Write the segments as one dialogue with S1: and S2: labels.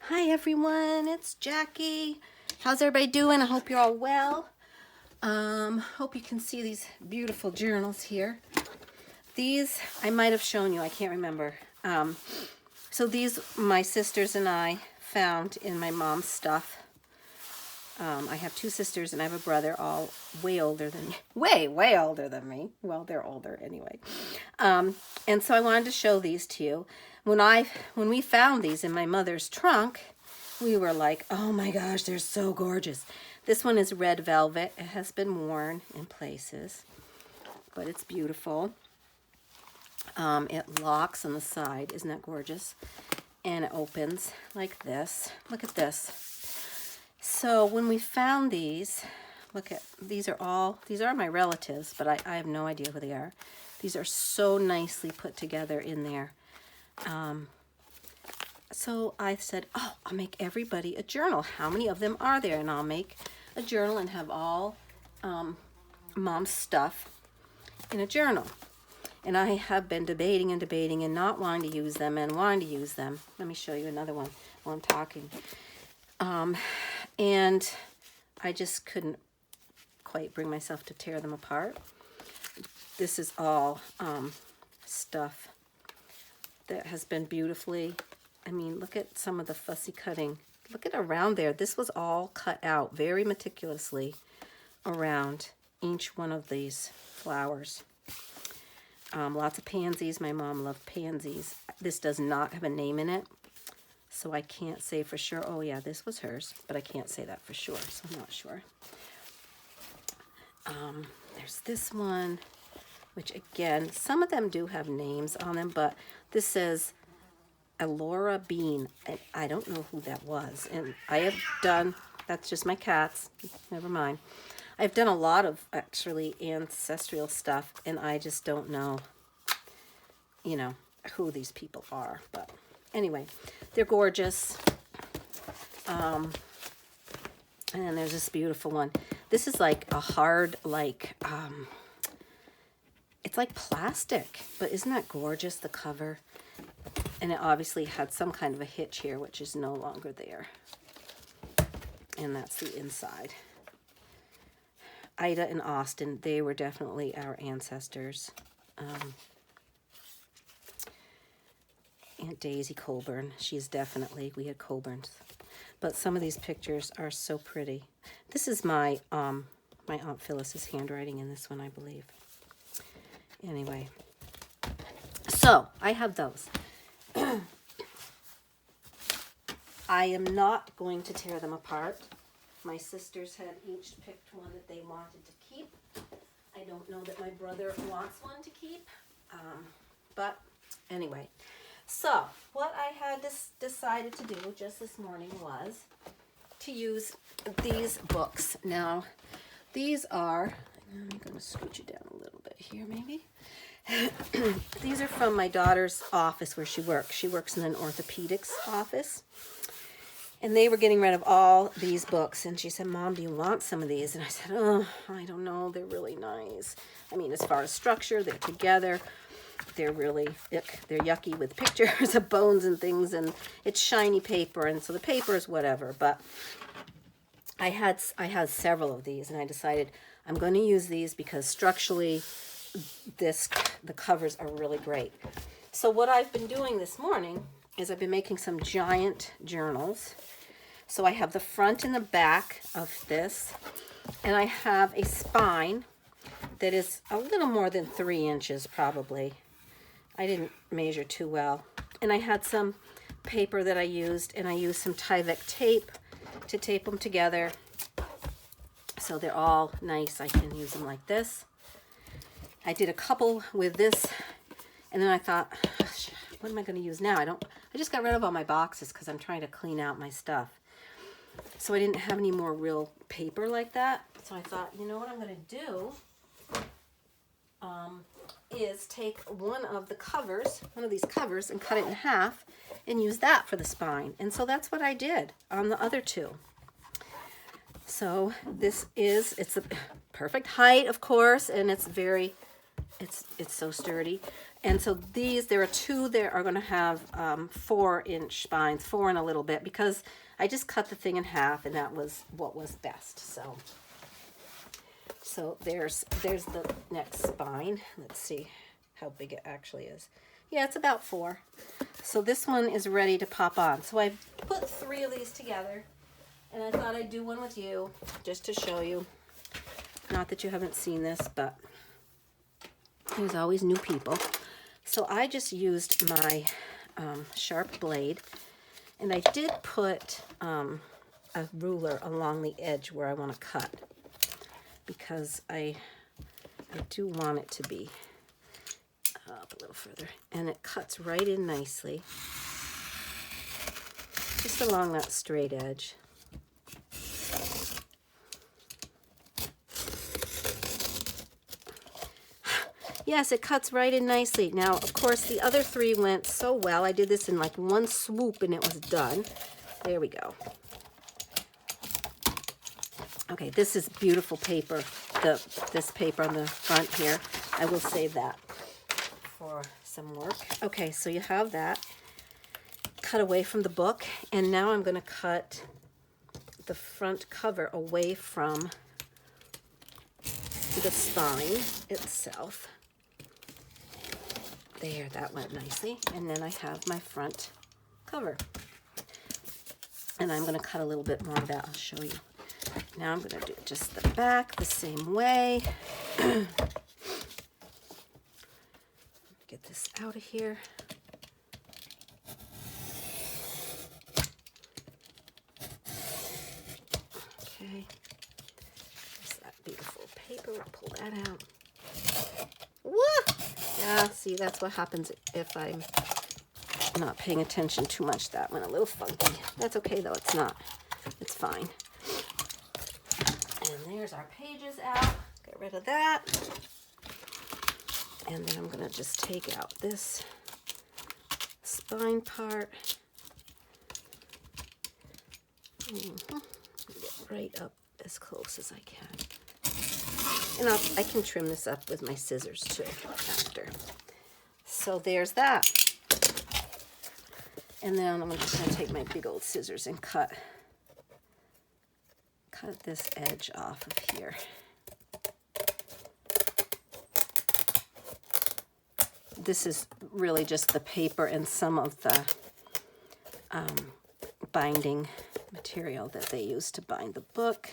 S1: Hi everyone, it's Jackie. How's everybody doing? I hope you're all well. Hope you can see these beautiful journals here. These I might have shown you, I can't remember. So these my sisters and I found in my mom's stuff. I have two sisters and I have a brother, all way older than me. Way older than me. Well, they're older anyway. And so I wanted to show these to you. When we found these in my mother's trunk, we were like, oh my gosh, they're so gorgeous. This one is red velvet. It has been worn in places, but it's beautiful. It locks on the side. Isn't that gorgeous? And it opens like this. Look at this. So when we found these, look at, these are my relatives, but I have no idea who they are. These are so nicely put together in there. So I said, oh, I'll make everybody a journal. How many of them are there? And I'll make a journal and have all Mom's stuff in a journal. And I have been debating and not wanting to use them and wanting to use them. Let me show you another one while I'm talking. And I just couldn't quite bring myself to tear them apart. This is all stuff that has been beautifully, I mean, look at some of the fussy cutting. Look at around there. This was all cut out very meticulously around each one of these flowers. Lots of pansies. My mom loved pansies. This does not have a name in it, so I can't say for sure. Oh yeah, this was hers, but I can't say that for sure, so I'm not sure. There's this one, which again, some of them do have names on them, but this says Elora Bean. I don't know who that was. And I have done, that's just my cats, never mind. I've done a lot of actually ancestral stuff, and I just don't know, you know, who these people are. But anyway, they're gorgeous. And then there's this beautiful one. This is like a hard, like, it's like plastic, but isn't that gorgeous, the cover? And it obviously had some kind of a hitch here, which is no longer there. And that's the inside. Ida and Austin, they were definitely our ancestors. Aunt Daisy Colburn, she's definitely, we had Colburns. But some of these pictures are so pretty. This is my my Aunt Phyllis's handwriting in this one, I believe. Anyway, so I have those. I am not going to tear them apart. My sisters had each picked one that they wanted to keep. I don't know that my brother wants one to keep, but anyway. So what I had decided to do just this morning was to use these books. Now, these are, I'm going to scooch it down a little bit here maybe. These are from my daughter's office where she works. She works in an orthopedics office. And they were getting rid of all these books. And she said, Mom, do you want some of these? And I said, oh, I don't know. They're really nice. I mean, as far as structure, they're together. They're really, they're yucky with pictures of bones and things. And it's shiny paper. And so the paper is whatever. But I had several of these. And I decided I'm going to use these because structurally, the covers are really great. So what I've been doing this morning is I've been making some giant journals. So I have the front and the back of this, and I have a spine that is a little more than 3 inches probably. I didn't measure too well. And I had some paper that I used, and I used some Tyvek tape to tape them together. So they're all nice. I can use them like this. I did a couple with this, and then I thought, what am I going to use now? I just got rid of all my boxes because I'm trying to clean out my stuff. So I didn't have any more real paper like that. So I thought, you know what I'm going to do is take one of these covers, and cut it in half and use that for the spine. And so that's what I did on the other two. So it's a perfect height, of course, and it's very It's so sturdy. And so there are two that are going to have 4-inch spines, 4 and a little bit, because I just cut the thing in half, and that was what was best. So there's the next spine. Let's see how big it actually is. Yeah, it's about 4. So this one is ready to pop on. So I put 3 of these together, and I thought I'd do one with you just to show you. Not that you haven't seen this, but there's always new people. So I just used my sharp blade, and I did put a ruler along the edge where I want to cut, because I do want it to be up a little further, and it cuts right in nicely, just along that straight edge. Yes, it cuts right in nicely. Now, of course, the other 3 went so well. I did this in like one swoop and it was done. There we go. Okay, this is beautiful paper. This paper on the front here. I will save that for some work. Okay, so you have that. Cut away from the book. And now I'm going to cut the front cover away from the spine itself. There, that went nicely. And then I have my front cover. And I'm going to cut a little bit more of that. I'll show you. Now I'm going to do just the back the same way. Get this out of here. Okay. There's that beautiful paper. We'll pull that out. Woo! Yeah, see, that's what happens if I'm not paying attention too much. That went a little funky. That's okay, though. It's not. It's fine. And there's our pages out. Get rid of that. And then I'm going to just take out this spine part. Get right up as close as I can. And I can trim this up with my scissors too after. So there's that. And then I'm just going to take my big old scissors and cut this edge off of here. This is really just the paper and some of the binding material that they use to bind the book.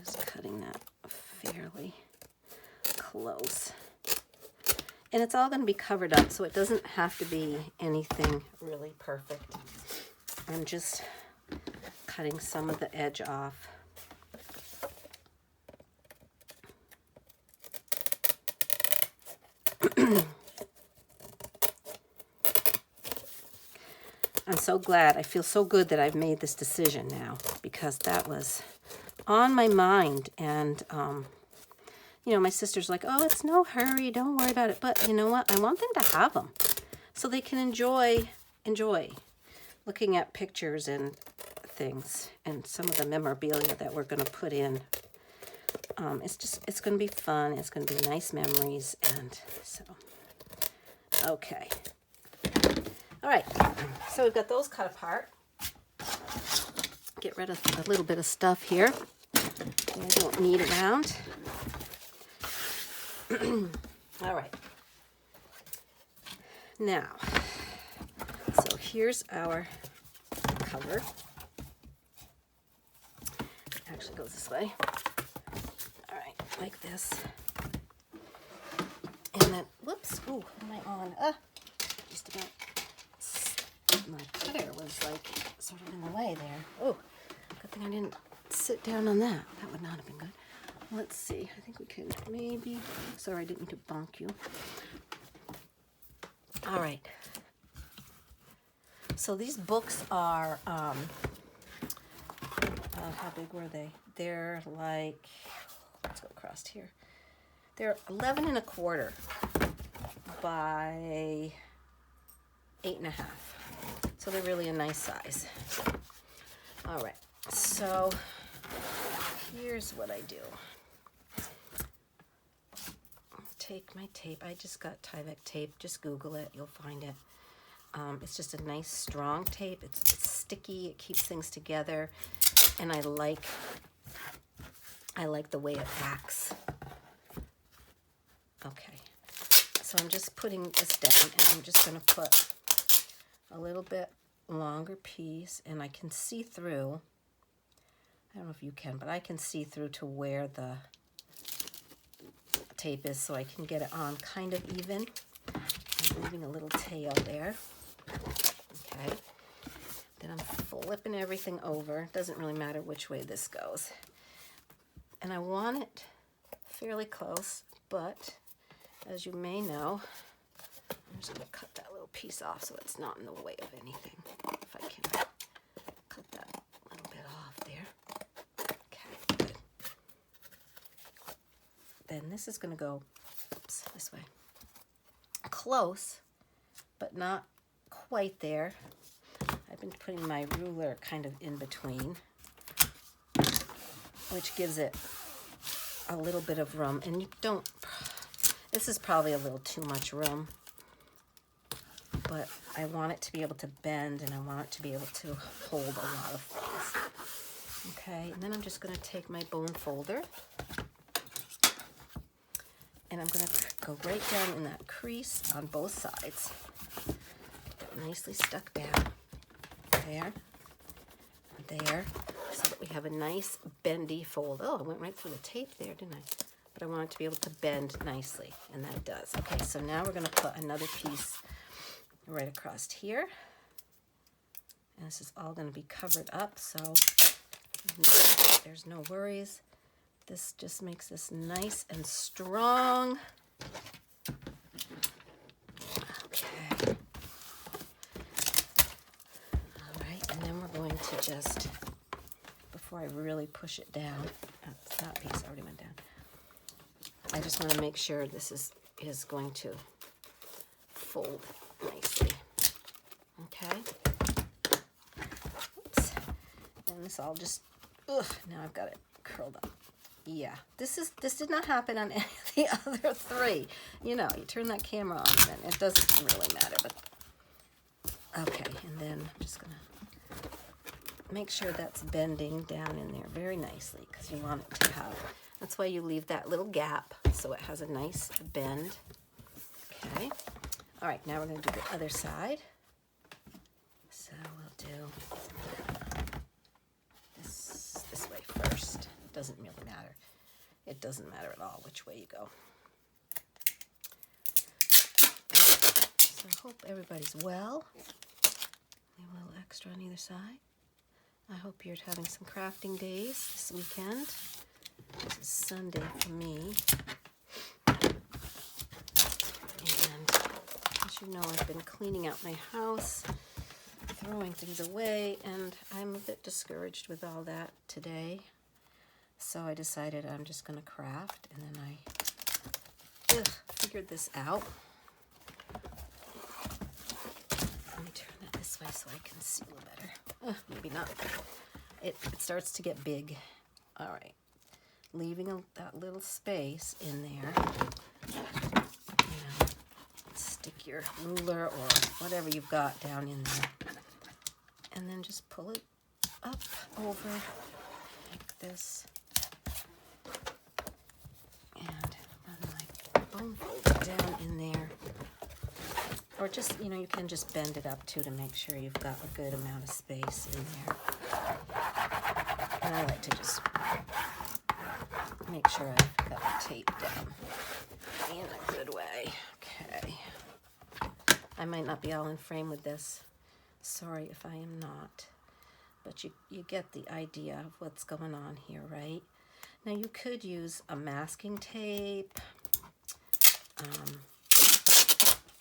S1: Just cutting that fairly close. And it's all going to be covered up, so it doesn't have to be anything really perfect. I'm just cutting some of the edge off. I'm so glad. I feel so good that I've made this decision now, because that was on my mind. And, you know, my sister's like, oh, it's no hurry. Don't worry about it. But you know what? I want them to have them so they can enjoy looking at pictures and things and some of the memorabilia that we're going to put in. It's going to be fun. It's going to be nice memories. And so, okay. All right, so we've got those cut apart. Get rid of a little bit of stuff here I don't need around. All right. Now, so here's our cover. It actually goes this way. All right, like this. And then, whoops, ooh, what am I on? Just about. My cutter was like sort of in the way there. Oh, good thing I didn't sit down on that. That would not have been good. Let's see. I think we could maybe. Sorry, I didn't mean to bonk you. All right. So these books are, how big were they? They're like, let's go across here. They're 11 1/4 by 8 1/2. So they're really a nice size. All right, so here's what I do. take my tape. I just got Tyvek tape. Just Google it. You'll find it. It's just a nice strong tape. It's sticky. It keeps things together. And I like the way it acts. Okay. So I'm just putting this down, and I'm just going to put a little bit longer piece, and I can see through. I don't know if you can, but I can see through to where the tape is, so I can get it on kind of even. I'm leaving a little tail there. Okay. Then I'm flipping everything over. Doesn't really matter which way this goes. And I want it fairly close, but as you may know, I'm just going to cut that little piece off so it's not in the way of anything. If I can cut that little bit off there. Okay, good. Then this is going to go, oops, this way. Close, but not quite there. I've been putting my ruler kind of in between, which gives it a little bit of room. And you don't, this is probably a little too much room, but I want it to be able to bend, and I want it to be able to hold a lot of things. Okay, and then I'm just going to take my bone folder, and I'm going to go right down in that crease on both sides. Nicely stuck down there, there, so that we have a nice bendy fold. Oh, I went right through the tape there, didn't I? But I want it to be able to bend nicely, and that does. Okay, so now we're going to put another piece right across here, and this is all going to be covered up, so there's no worries. This just makes this nice and strong. Okay. All right, and then we're going to just, before I really push it down, that piece already went down. I just want to make sure this is going to fold nicely. Okay. Oops. And this all just, ugh, now I've got it curled up. Yeah, this did not happen on any of the other three. You know, you turn that camera on, then it doesn't really matter. But okay, and then I'm just gonna make sure that's bending down in there very nicely, because you want it to have. That's why you leave that little gap so it has a nice bend. Okay. All right, now we're gonna do the other side. So we'll do this way first. Doesn't really matter. It doesn't matter at all which way you go. So I hope everybody's well. A little extra on either side. I hope you're having some crafting days this weekend. This is Sunday for me. And as you know, I've been cleaning out my house, throwing things away, and I'm a bit discouraged with all that today. So I decided I'm just going to craft, and then I figured this out. Let me turn that this way so I can see a little better. Maybe not. It starts to get big. All right. Leaving that little space in there. You know, stick your ruler or whatever you've got down in there. And then just pull it up over like this. And run my bone folder down in there. Or just, you know, you can just bend it up too to make sure you've got a good amount of space in there. And I like to just make sure I've got the tape down in a good way. Okay. I might not be all in frame with this. Sorry if I am not. But you get the idea of what's going on here, right? Now you could use a masking tape,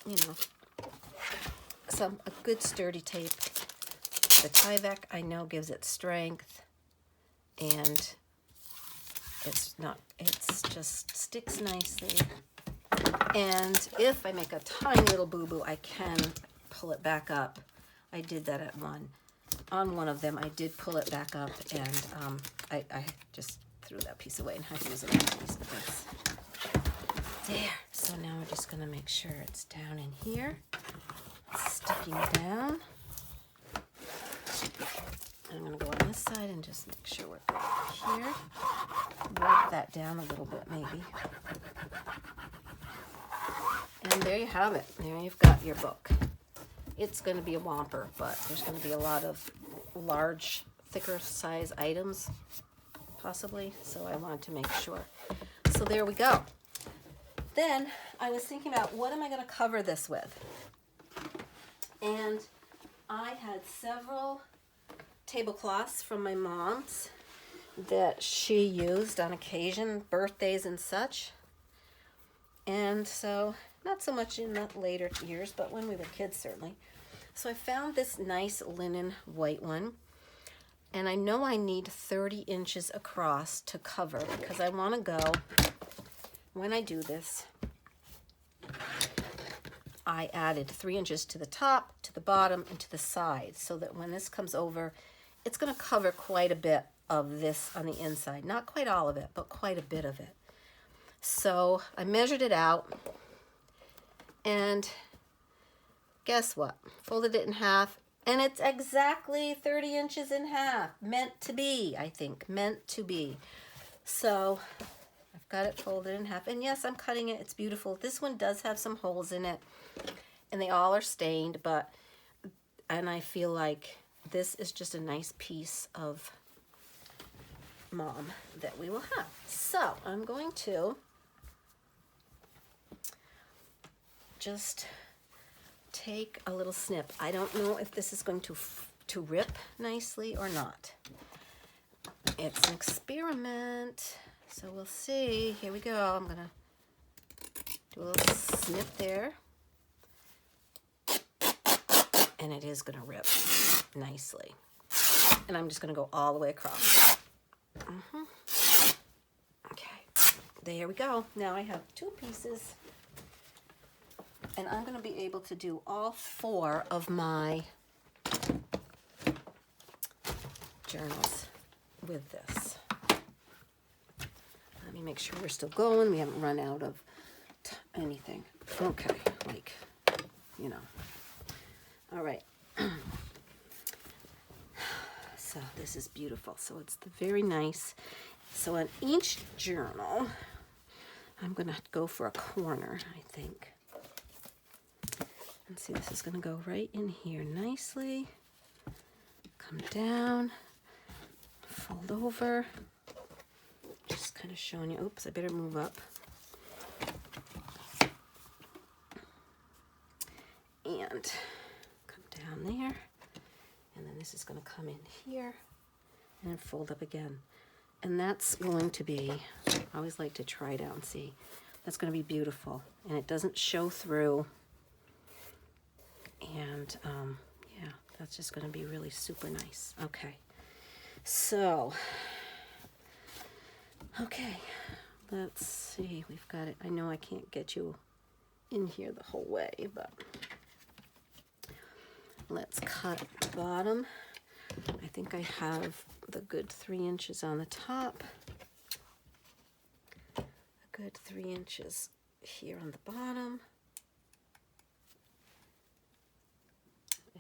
S1: you know, a good sturdy tape. The Tyvek I know gives it strength, and it just sticks nicely. And if I make a tiny little boo-boo, I can pull it back up. I did that on one of them. I did pull it back up, and I just threw that piece away and had to use another piece of this. There. So So now we're just going to make sure it's down in here. It's sticking down. I'm going to go on this side and just make sure we're good here. Rub that down a little bit maybe. And there you have it. There you've got your book. It's going to be a whomper, but there's going to be a lot of large, thicker size items, possibly. So I wanted to make sure. So there we go. Then I was thinking about what am I going to cover this with? And I had several tablecloths from my mom's that she used on occasion, birthdays and such. And so, not so much in the later years, but when we were kids, certainly. So I found this nice linen white one. And I know I need 30 inches across to cover because I want to go, when I do this, I added 3 inches to the top, to the bottom, and to the side so that when this comes over, it's going to cover quite a bit of this on the inside. Not quite all of it, but quite a bit of it. So I measured it out, and guess what? Folded it in half, and it's exactly 30 inches in half. Meant to be, I think. Meant to be. So I've got it folded in half, and yes, I'm cutting it. It's beautiful. This one does have some holes in it, and they all are stained, and I feel like this is just a nice piece of mom that we will have. So I'm going to just take a little snip. I don't know if this is going to rip nicely or not. It's an experiment, so we'll see. Here we go. I'm gonna do a little snip there, and it is gonna rip nicely. And I'm just gonna go all the way across. Okay, there we go. Now I have 2 pieces, and I'm gonna be able to do all 4 of my journals with this. Let me make sure we're still going. We haven't run out of anything. Okay, like, you know. All right. So this is beautiful. So it's the very nice. So on each journal, I'm going to go for a corner, I think. And see, this is going to go right in here nicely. Come down, fold over. Just kind of showing you. Oops, I better move up. And come down there. And then this is going to come in here and then fold up again. And that's going to be, I always like to try it out and see. That's going to be beautiful. And it doesn't show through. And yeah, that's just going to be really super nice. Okay. So, okay. Let's see. We've got it. I know I can't get you in here the whole way, but let's cut the bottom. I think I have the good 3 inches on the top. A good 3 inches here on the bottom.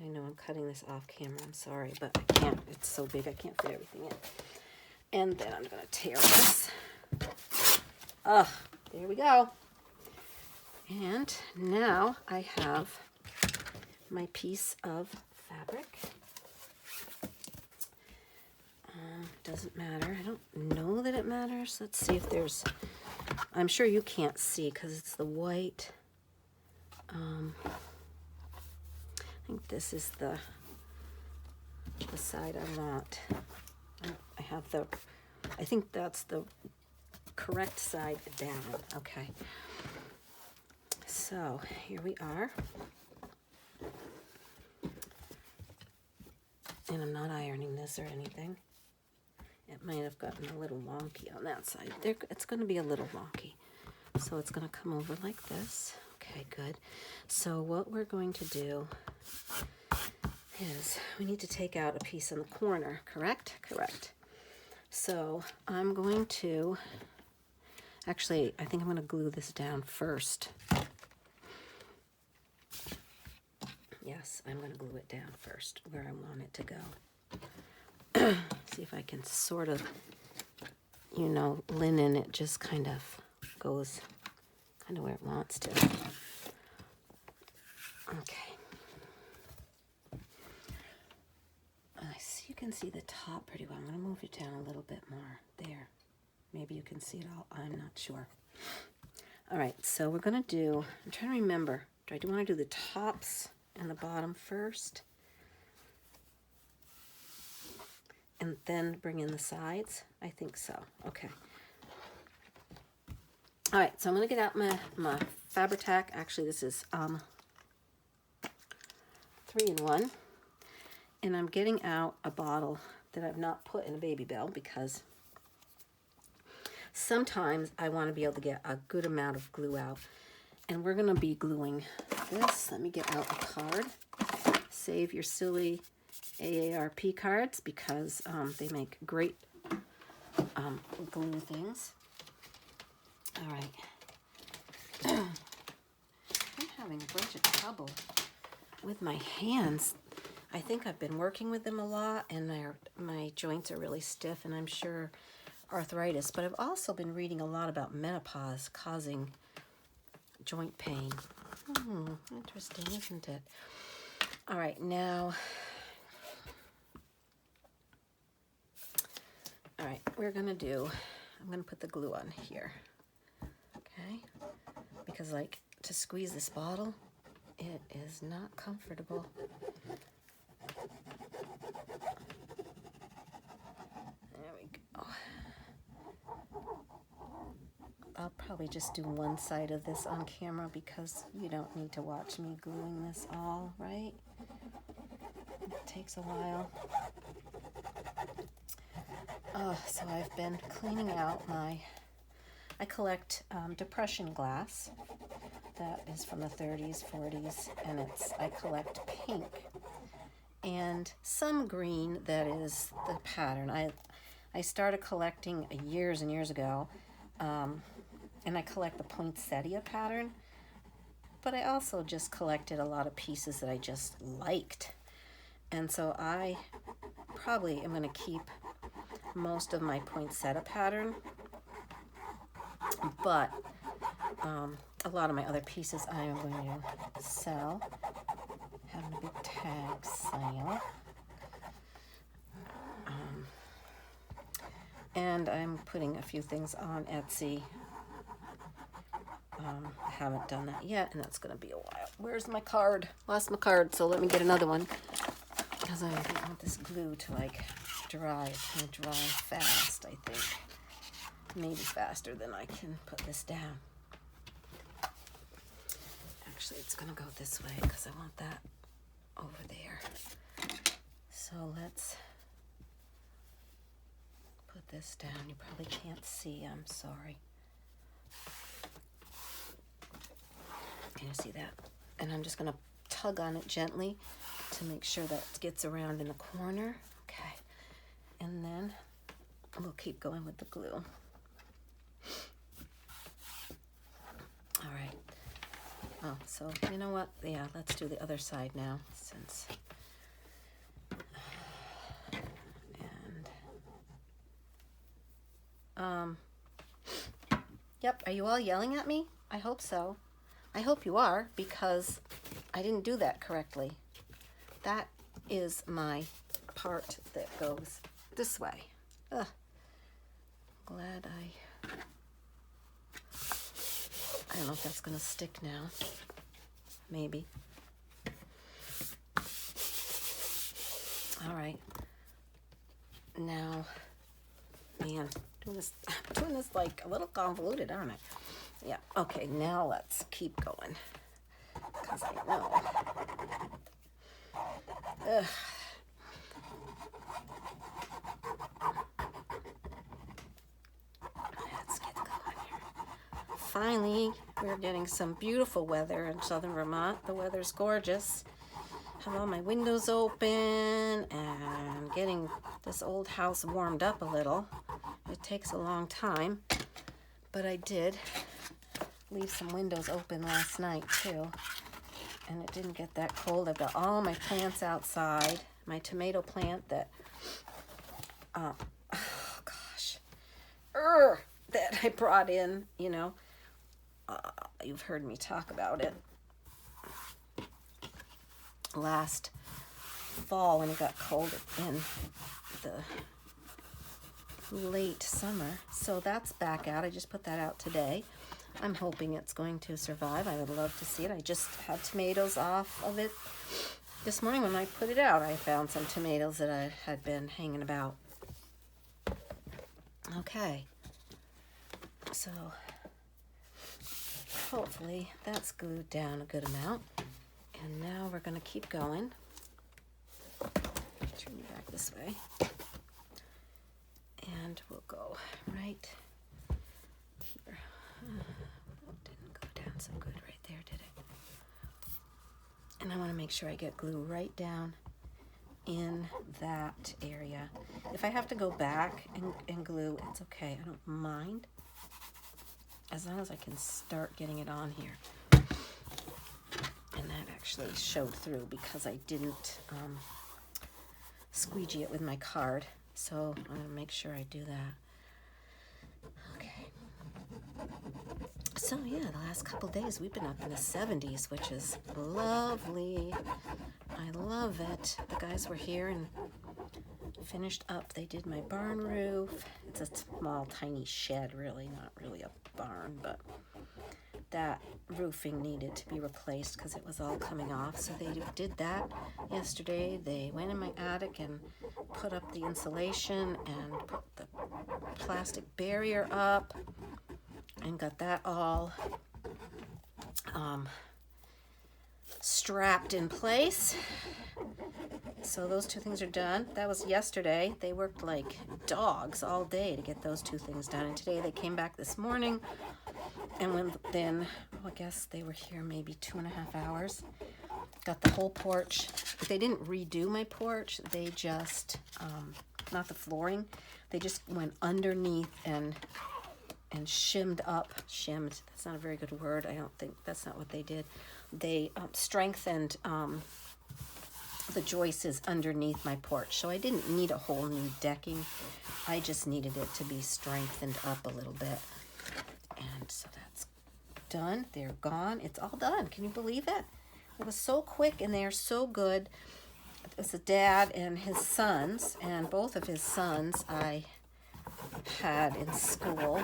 S1: I know I'm cutting this off camera, I'm sorry, but I can't, it's so big I can't fit everything in. And then I'm gonna tear this. There we go. And now I have my piece of fabric. Doesn't matter. I don't know that it matters. Let's see if there's, I'm sure you can't see because it's the white. I think this is the side I want. I have the, I think that's the correct side down. Okay. So here we are. And I'm not ironing this or anything. It might have gotten a little wonky on that side. It's going to be a little wonky. So it's going to come over like this. Okay, good. So what we're going to do is we need to take out a piece in the corner, correct? Correct. So I'm going to, Actually, I think I'm going to glue this down first. Yes, I'm going to glue it down first where I want it to go. See if I can sort of, you know, linen, it just kind of goes kind of where it wants to. Okay. You can see the top pretty well. I'm going to move it down a little bit more. There. Maybe you can see it all. I'm not sure. All right, so we're going to do, I'm trying to remember, do I want to do the tops and the bottom first? And then bring in the sides? I think so. Okay. All right, so I'm going to get out my Fabri-Tac. Actually, this is 3-in-1. And I'm getting out a bottle that I've not put in a Babybel because sometimes I want to be able to get a good amount of glue out. And we're going to be gluing this. Let me get out a card. Save your silly AARP cards because they make great glue things. All right. I'm having a bunch of trouble with my hands. I think I've been working with them a lot, and my joints are really stiff, and I'm sure arthritis. But I've also been reading a lot about menopause causing joint pain. Interesting, isn't it? All right, now, all right, I'm going to put the glue on here, okay? Because, like, to squeeze this bottle, it is not comfortable. There we go. I'll probably just do one side of this on camera because you don't need to watch me gluing this all, right? It takes a while. So I've been cleaning out I collect depression glass. That is from the 30s, 40s, and I collect pink. And some green that is the pattern. I started collecting years and years ago, and I collect the poinsettia pattern, but I also just collected a lot of pieces that I just liked. And so I probably am going to keep most of my poinsettia pattern, but a lot of my other pieces I am going to sell. Having a big tag sale. And I'm putting a few things on Etsy. I haven't done that yet, and that's going to be a while. Where's my card? Lost my card, so let me get another one. Because I don't want this glue to, like, dry. It's going to dry fast, I think. Maybe faster than I can put this down. Actually, it's going to go this way because I want that over there. So let's put this down. You probably can't see. I'm sorry. Can you see that? And I'm just going to tug on it gently to make sure that it gets around in the corner. Okay. And then we'll keep going with the glue. All right. Oh, so you know what? Yeah, let's do the other side now since... Yep, are you all yelling at me? I hope so. I hope you are, because I didn't do that correctly. That is my part that goes this way. Ugh. Glad I don't know if that's going to stick now. Maybe. All right. Now, man, doing this like a little convoluted, aren't I? Yeah, okay, now let's keep going. Because I know. Ugh. Let's get going here. Finally, we're getting some beautiful weather in southern Vermont. The weather's gorgeous. Have all my windows open and getting this old house warmed up a little. It takes a long time, But I did leave some windows open last night too, and it didn't get that cold. I've got all my plants outside. My tomato plant that, oh gosh, that I brought in, you know, you've heard me talk about it last fall when it got cold in the late summer. So that's back out. I just put that out today. I'm hoping it's going to survive. I would love to see it. I just had tomatoes off of it this morning when I put it out. I found some tomatoes that I had been hanging about. Okay. So hopefully that's glued down a good amount. And now we're going to keep going. Turn you back this way. And we'll go right here. That didn't go down so good right there, did it? And I want to make sure I get glue right down in that area. If I have to go back and glue, it's okay. I don't mind. As long as I can start getting it on here. And that actually showed through because I didn't squeegee it with my card. So I'm going to make sure I do that. Okay. So yeah, the last couple days we've been up in the 70s, which is lovely. I love it. The guys were here and finished up. They did my barn roof. It's a small, tiny shed, really, not really a barn, but that roofing needed to be replaced because it was all coming off. So they did that yesterday. They went in my attic and put up the insulation and put the plastic barrier up and got that all strapped in place. So those two things are done. That was yesterday. They worked like dogs all day to get those two things done. And today they came back this morning. And then, I guess they were here maybe 2.5 hours. Got the whole porch. They didn't redo my porch. They just, not the flooring. They just went underneath and shimmed up. Shimmed, that's not a very good word. I don't think, that's not what they did. They strengthened the joists underneath my porch. So I didn't need a whole new decking. I just needed it to be strengthened up a little bit. And so that's done. They're gone. It's all done. Can you believe it? It was so quick and they're so good. It was a dad and his sons, and both of his sons I had in school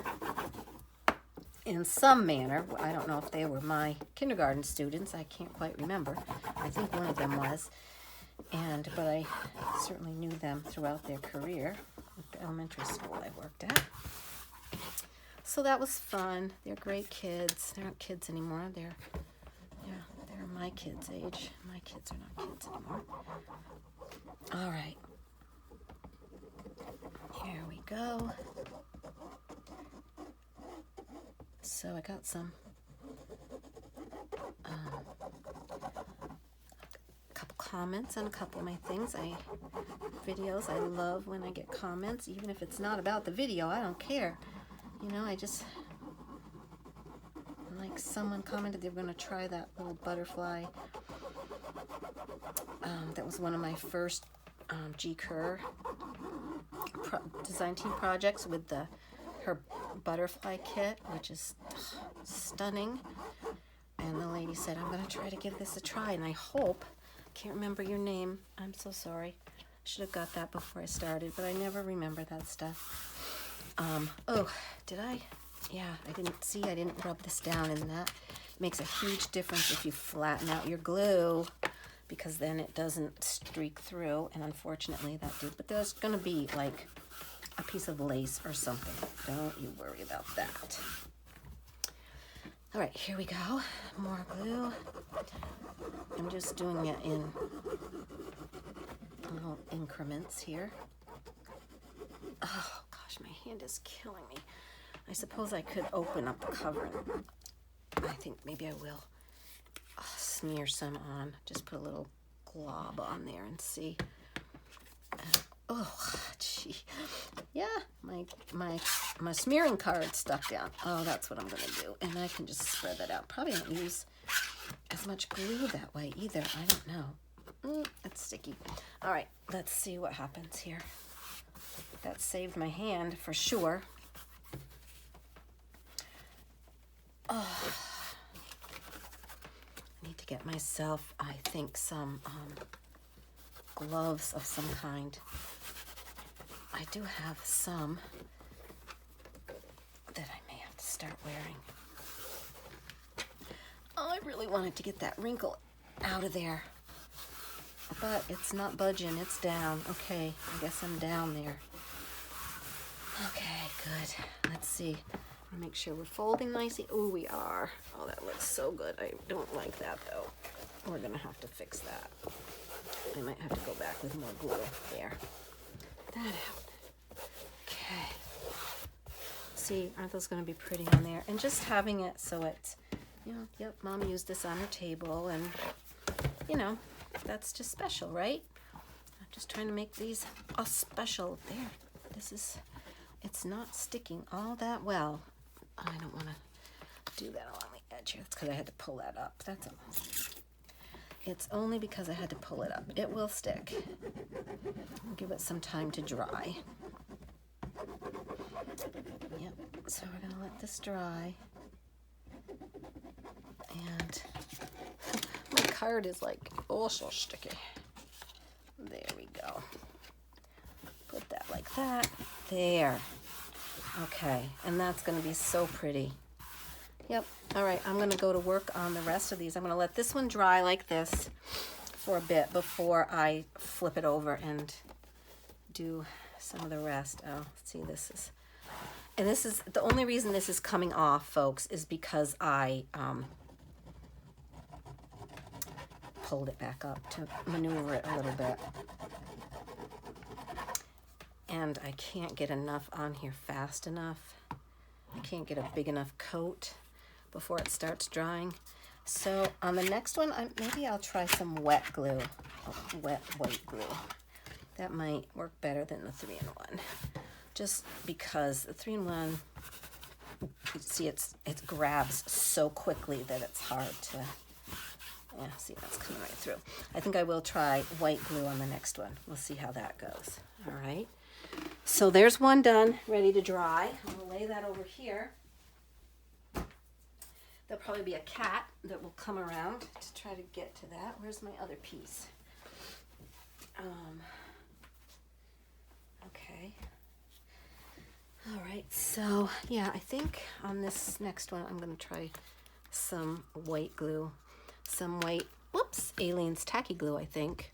S1: in some manner. I don't know if they were my kindergarten students. I can't quite remember. I think one of them was. But I certainly knew them throughout their career at the elementary school I worked at. So that was fun. They're great kids. They aren't kids anymore. They're my kids' age. My kids are not kids anymore. All right. Here we go. So I got some couple comments on a couple of my videos. I love when I get comments, even if it's not about the video. I don't care. You know, like someone commented they were going to try that little butterfly. That was one of my first G. Kerr design team projects with her butterfly kit, which is stunning. And the lady said, I'm going to try to give this a try. And I hope, can't remember your name. I'm so sorry. Should have got that before I started, but I never remember that stuff. Oh, did I? Yeah, I didn't rub this down, and that makes a huge difference if you flatten out your glue, because then it doesn't streak through, and unfortunately that did. But there's going to be like a piece of lace or something. Don't you worry about that. All right, here we go. More glue. I'm just doing it in little increments here. Oh gosh, my hand is killing me. I suppose I could open up the cover. I think maybe I will smear some on. Just put a little glob on there and see. Oh, gee. Yeah, my smearing card stuck down. Oh, that's what I'm gonna do. And I can just spread that out. Probably don't use as much glue that way either. I don't know. It's sticky. All right, let's see what happens here. That saved my hand for sure. Oh, I need to get myself, I think, some gloves of some kind. I do have some that I may have to start wearing. Oh, I really wanted to get that wrinkle out of there. But it's not budging, it's down. Okay, I guess I'm down there. Okay, good. Let's see. Make sure we're folding nicely. Oh, we are. Oh, that looks so good. I don't like that though. We're gonna have to fix that. I might have to go back with more glue. There. That out. Okay. See, aren't those gonna be pretty on there? And just having it so it's, you know, yep, Mom used this on her table, and you know, that's just special, right? I'm just trying to make these all special. There. This is, it's not sticking all that well. I don't want to do that along the edge here. That's because I had to pull that up. That's all. It's only because I had to pull it up. It will stick. I'll give it some time to dry. Yep. So we're going to let this dry. And my card is like, oh, so sticky. There we go. Put that like that. There. Okay, and that's going to be so pretty. Yep. All right, I'm going to go to work on the rest of these. I'm going to let this one dry like this for a bit before I flip it over and do some of the rest. Oh, see, this is, and this is, the only reason this is coming off, folks, is because I pulled it back up to maneuver it a little bit. And I can't get enough on here fast enough. I can't get a big enough coat before it starts drying. So on the next one, maybe I'll try some wet glue, wet white glue. That might work better than the 3-in-1. Just because the 3-in-1, you see, it grabs so quickly that it's hard to, yeah, see, that's coming right through. I think I will try white glue on the next one. We'll see how that goes. All right. So there's one done, ready to dry. I'm going to lay that over here. There'll probably be a cat that will come around to try to get to that. Where's my other piece? Okay. All right, so yeah, I think on this next one, I'm going to try some white glue. Some white, whoops, Aleene's Tacky Glue, I think.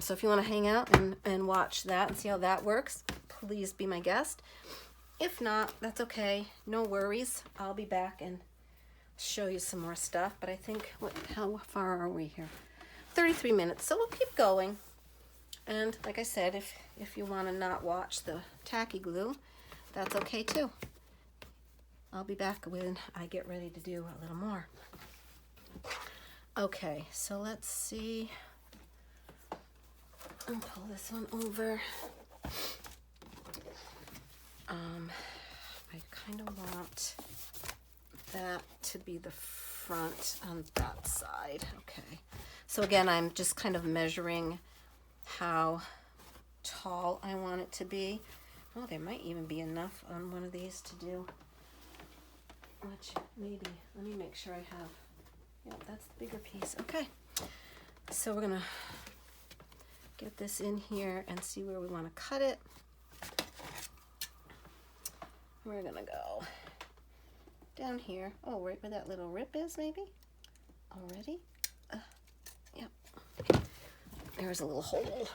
S1: So if you want to hang out and watch that and see how that works, please be my guest. If not, that's okay. No worries. I'll be back and show you some more stuff. But I think, how far are we here? 33 minutes. So we'll keep going. And like I said, if you want to not watch the tacky glue, that's okay too. I'll be back when I get ready to do a little more. Okay, so let's see. I'll pull this one over. I kind of want that to be the front on that side. Okay. So again, I'm just kind of measuring how tall I want it to be. Oh, there might even be enough on one of these to do. Which maybe, let me make sure I have, yep, that's the bigger piece. Okay. So we're gonna get this in here and see where we want to cut it. We're gonna go down here. Oh, right where that little rip is, maybe? Already? Yep. There's a little hole.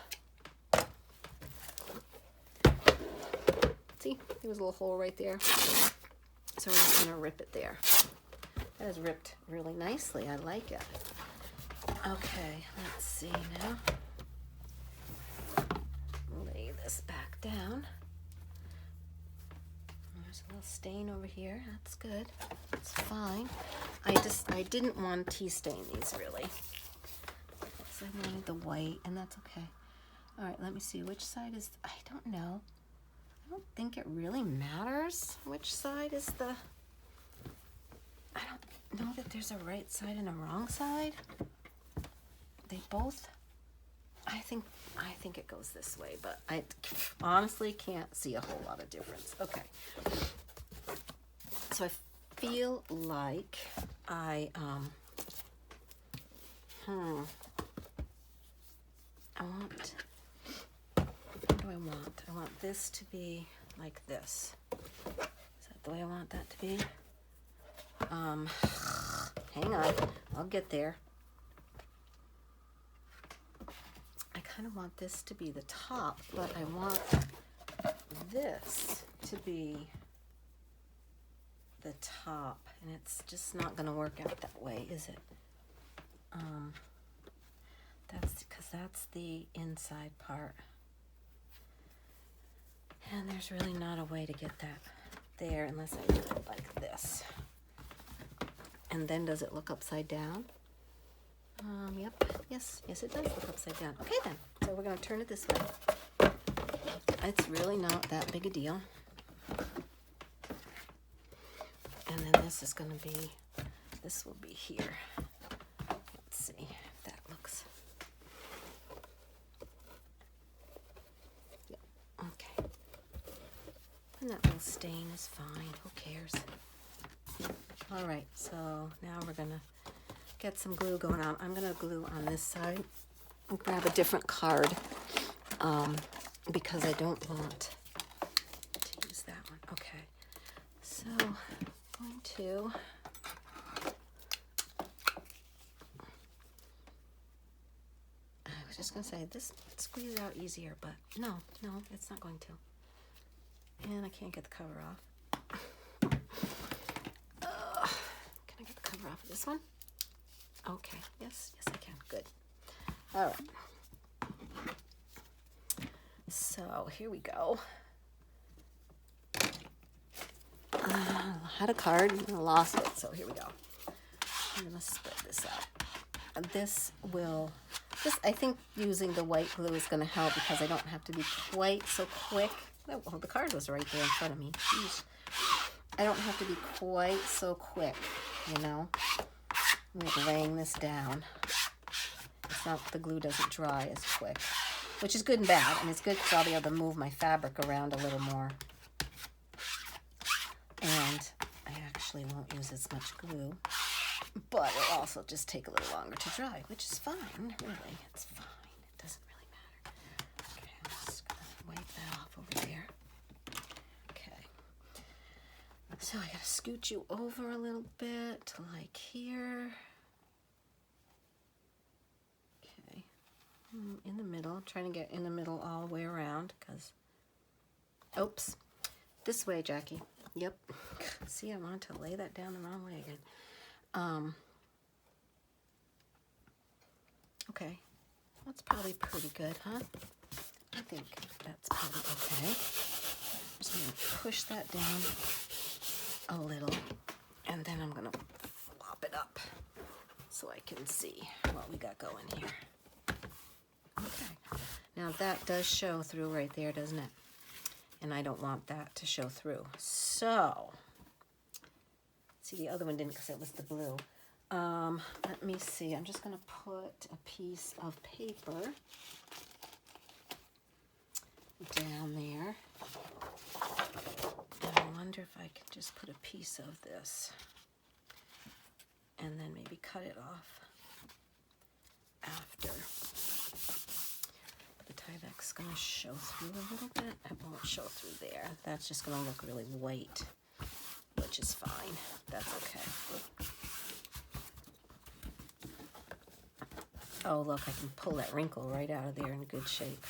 S1: See? There was a little hole right there. So we're just gonna rip it there. That is ripped really nicely. I like it. Okay, let's see now. Lay this back down. There's a little stain over here. That's good. That's fine. I didn't want to tea stain these really. So I wanted the white, and that's okay. All right, let me see. Which side is, I don't know. I don't think it really matters which side is the, I don't know that there's a right side and a wrong side. They both, I think it goes this way, but I honestly can't see a whole lot of difference. Okay. So I feel like I want, what do I want? I want this to be like this. Is that the way I want that to be? Hang on, I'll get there. I kind of want this to be the top, but I want this to be the top, and it's just not going to work out that way, is it? That's because that's the inside part, and there's really not a way to get that there unless I do it like this. And then does it look upside down? Yep, yes it does look upside down. Okay then, so we're going to turn it this way. It's really not that big a deal. And then this is going to be, this will be here. Let's see if that looks. Yep, okay. And that little stain is fine, who cares? All right, so now we're going to get some glue going on. I'm going to glue on this side. I'll grab a different card because I don't want to use that one. Okay, so I'm going to I was just going to say this squeeze it out easier, but no, it's not going to. And I can't get the cover off. Can I get the cover off of this one? Okay, yes I can. Good. All right. So here we go. I had a card and I lost it, so here we go. I'm gonna spread this out. And I think using the white glue is gonna help because I don't have to be quite so quick. Oh, well, the card was right there in front of me. Jeez. I don't have to be quite so quick, you know, with laying this down. It's not, the glue doesn't dry as quick, which is good and bad. I mean, it's good because I'll be able to move my fabric around a little more. And I actually won't use as much glue, but it'll also just take a little longer to dry, which is fine, really. It's fine. It doesn't really matter. Okay, I'm just going to wipe that off over there. Okay. So I got to scoot you over a little bit to like here. Okay. In the middle. I'm trying to get in the middle all the way around because, oops. This way, Jackie. Yep. See, I wanted to lay that down the wrong way again. Okay. That's probably pretty good, huh? I think that's probably okay. I'm just going to push that down a little, and then I'm going to flop it up so I can see what we got going here. Okay. Now that does show through right there, doesn't it? And I don't want that to show through. So, see, the other one didn't because it was the blue. Let me see. I'm just going to put a piece of paper down there. And I wonder if I can just put a piece of this and then maybe cut it off after. The Tyvek's is going to show through a little bit. It won't show through there. That's just going to look really white, which is fine. That's okay. Oh, look, I can pull that wrinkle right out of there in good shape.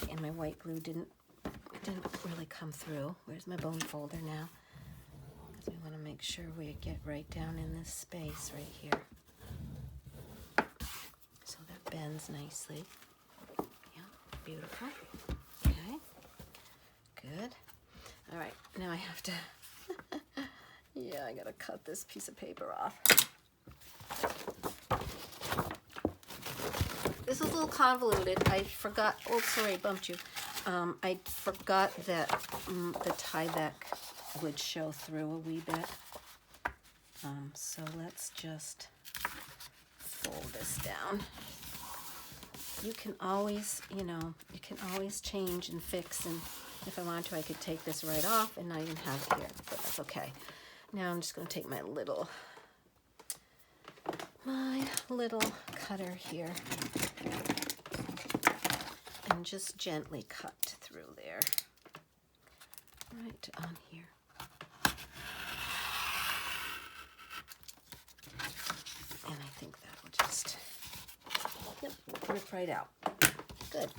S1: And my white glue didn't really come through. Where's my bone folder now? Because we want to make sure we get right down in this space right here. So that bends nicely. Beautiful. Okay. Good. All right. Now I have to, yeah, I gotta cut this piece of paper off. This is a little convoluted. I forgot, oh, sorry, I bumped you. I forgot that the Tyvek would show through a wee bit. So let's just fold this down. You can always, you know, you can always change and fix, and if I wanted to, I could take this right off and not even have it here, but that's okay. Now I'm just going to take my little cutter here and just gently cut through there, right on here. And I think that will just, yep, rip right out. Good.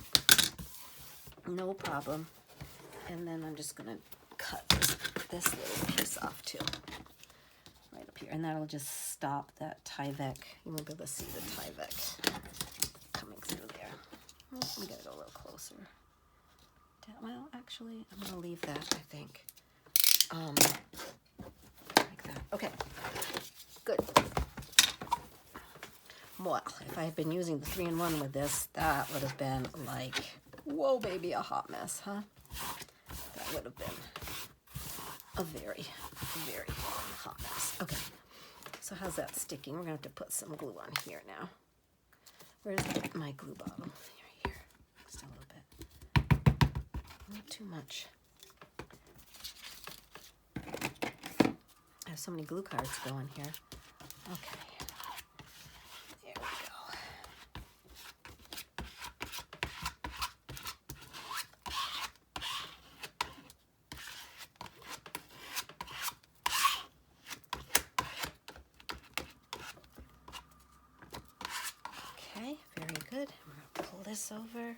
S1: No problem. And then I'm just going to cut this little piece off too. Right up here. And that'll just stop that Tyvek. You won't be able to see the Tyvek coming through there. Let me get it a little closer. Well, actually, I'm going to leave that, I think. Like that. Okay. Good. Well, if I had been using the 3-in-1 with this, that would have been like, whoa, baby, a hot mess, huh? That would have been a very, very hot mess. Okay, so how's that sticking? We're going to have to put some glue on here now. Where's my glue bottle? Here. Just a little bit. Not too much. I have so many glue cards going here. Okay. There we go. Okay, very good. We're going to pull this over.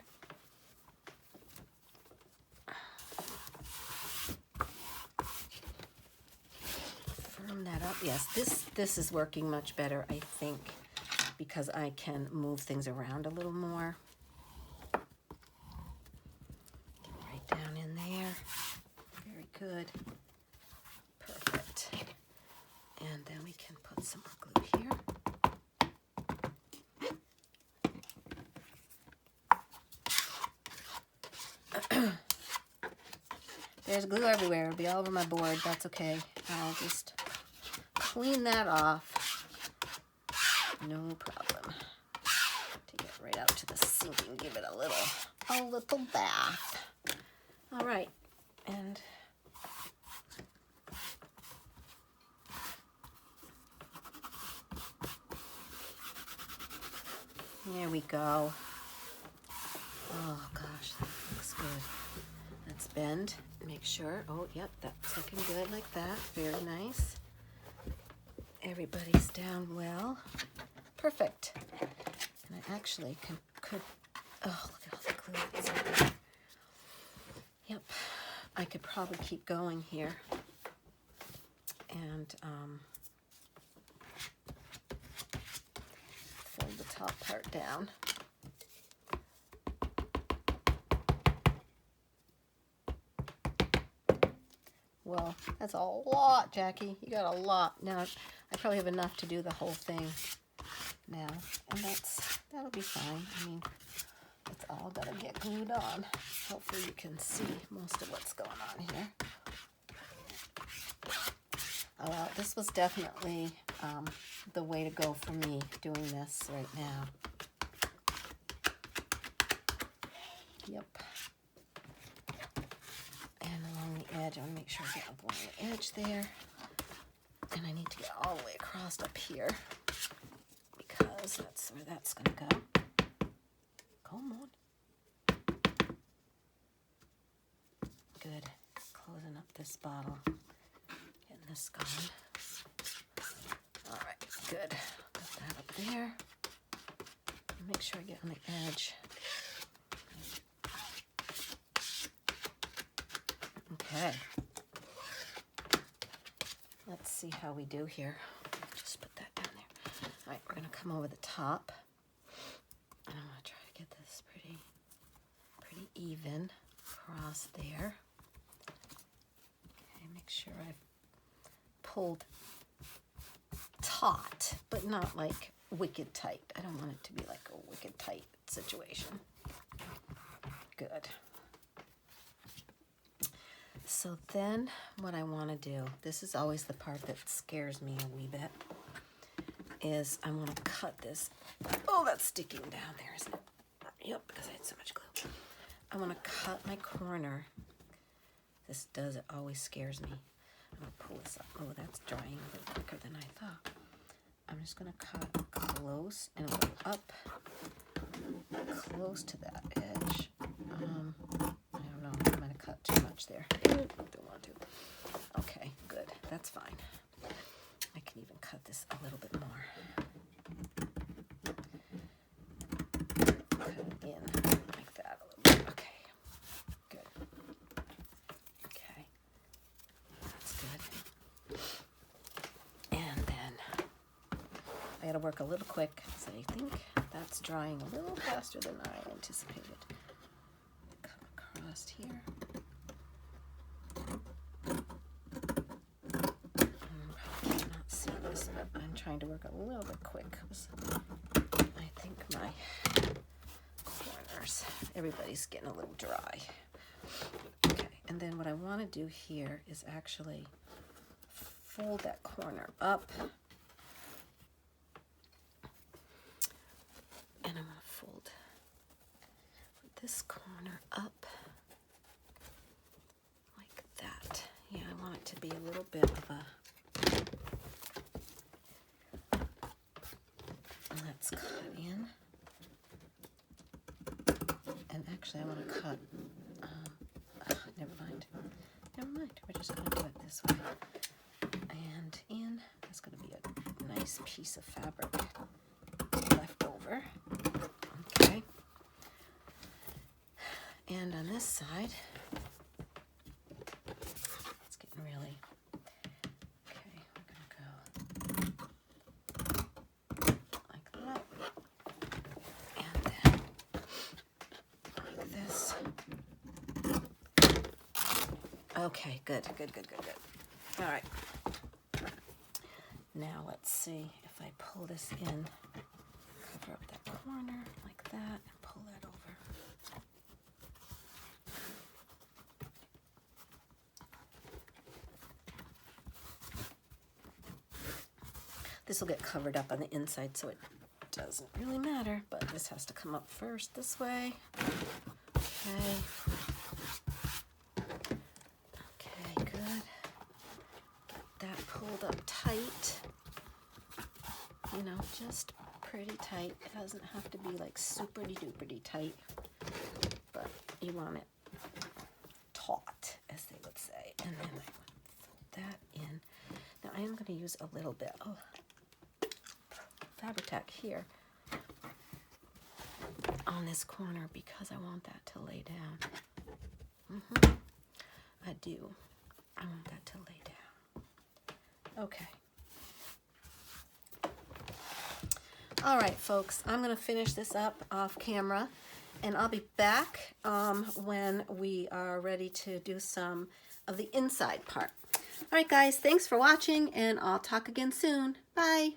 S1: Firm that up. Yes, this is working much better, I think, because I can move things around a little more. Get right down in there. Very good. Perfect. And then we can put some more glue here. There's glue everywhere. It'll be all over my board. That's okay. I'll just clean that off. No problem. Take it right out to the sink and give it a little bath. All right. And there we go. Oh gosh, that looks good. Let's bend. Make sure. Oh, yep, that's looking good like that. Very nice. Everybody's down well. Perfect. And I actually could oh, look at all the glue that's in there. Yep, I could probably keep going here. And fold the top part down. Well, that's a lot, Jackie. You got a lot. Now, I probably have enough to do the whole thing now. And that'll be fine. I mean, it's all got to get glued on. Hopefully you can see most of what's going on here. Oh, well, this was definitely the way to go for me doing this right now. Yep. And along the edge, I want to make sure I get up along the edge there. And I need to get all the way across up here because that's where that's going to go. Come on. Good. Closing up this bottle. Getting this going. All right, good. Put that up there. Make sure I get on the edge. Okay. Let's see how we do here. Just put that down there. All right, we're going to come over the top. And I'm going to try to get this pretty even across there. Okay, make sure I've pulled taut, but not like wicked tight. I don't want it to be like a wicked tight situation. Good. so then what I want to do, this is always the part that scares me a wee bit, is I want to cut this. Oh, that's sticking down there, isn't it? Yep, because I had so much glue. I want to cut my corner. This does, it always scares me. I'm going to pull this up. Oh, that's drying a little quicker than I thought. I'm just going to cut close and go up close to that edge. I don't know, I might have cut too much there. Don't want to. Okay, good, that's fine. I can even cut this a little bit more. Cut it in like that a little bit. Okay, good. Okay, that's good. And then I gotta work a little quick, so I think that's drying a little faster than I anticipated. Come across here. Cannot see this, but I'm trying to work a little bit quick. I think my corners, everybody's getting a little dry. Okay, and then what I want to do here is actually fold that corner up. And I'm going to fold this corner up like that. Yeah, I want it to be a little bit of a, let's cut in. And actually I want to cut, never mind. We're just going to do it this way. And in, there's going to be a nice piece of fabric left over. Okay. And on this side, it's getting really, okay, we're going to go like that. And then like this. Okay, good. All right. Now let's see if I pull this in, cover up that corner like that, and pull that over. This will get covered up on the inside, so it doesn't really matter, but this has to come up first this way. Okay. Okay, good. Get that pulled up tight. You know, just pretty tight. It doesn't have to be like super-duper tight, but you want it taut, as they would say. And then I would fold that in. Now I am going to use a little bit of Fabri-Tac here on this corner because I want that to lay down. I do. I want that to lay down. Okay. All right, folks, I'm going to finish this up off camera, and I'll be back when we are ready to do some of the inside part. All right, guys, thanks for watching, and I'll talk again soon. Bye.